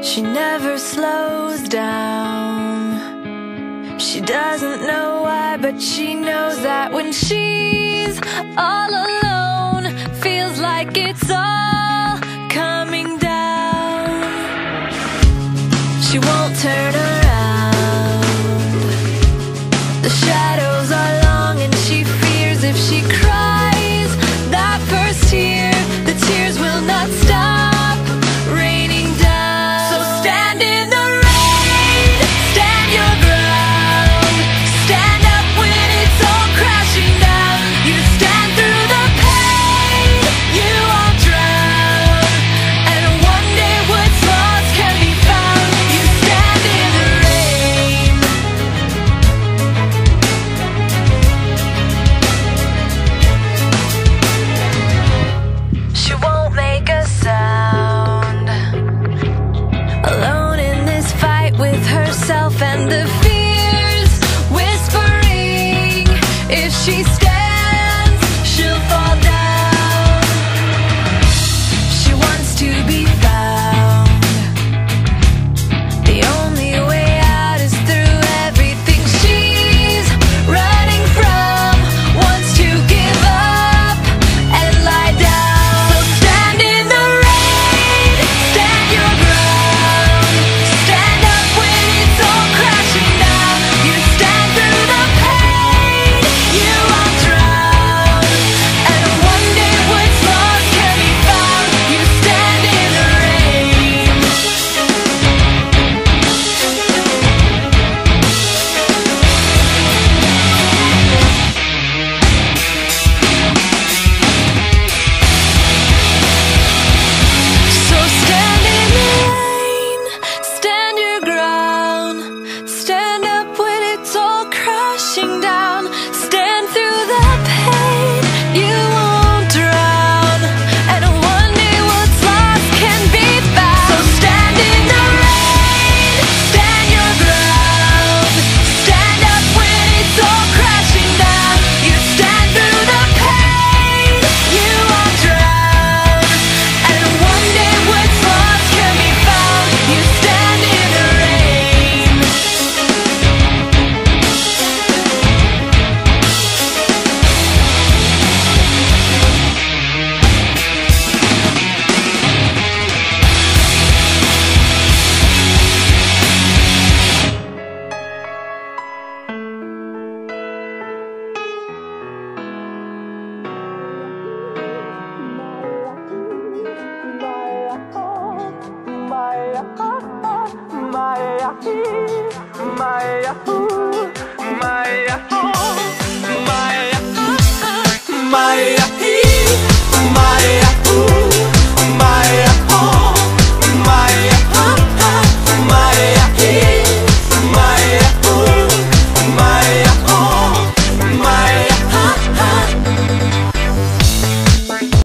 She never slows down. She doesn't know why, but she knows that when she's all alone, feels like it's all coming down. She won't turn around. The shadows are long and she fears if she cries that first tear, the tears will not stop raining down. So stand in the rain, stand your ground, stand up when it's all crashing down. You stand through the pain, you won't drown, and one day what's lost can be found. You stand in the rain. She won't make a sound, alone in this fight with herself and the fears whispering. If she stands, she'll fall down. She wants to be found. The only way out is through everything she's running from. Wants to give up and lie down. So stand in the rain, stand your ground, stand up when it's all crashing down. You stand through the pain, you won't drown, and one day what's lost can be found. You stand in the rain. So stand in the rain, stand your ground, stand up when it's all crashing down. Stand through the pain, you won't drown, and one day what's lost can be found. So stand in the rain, stand your ground, stand up when it's all crashing down. You stand through the pain, you won't drown, and one day what's lost can be found. You stand in the rain. My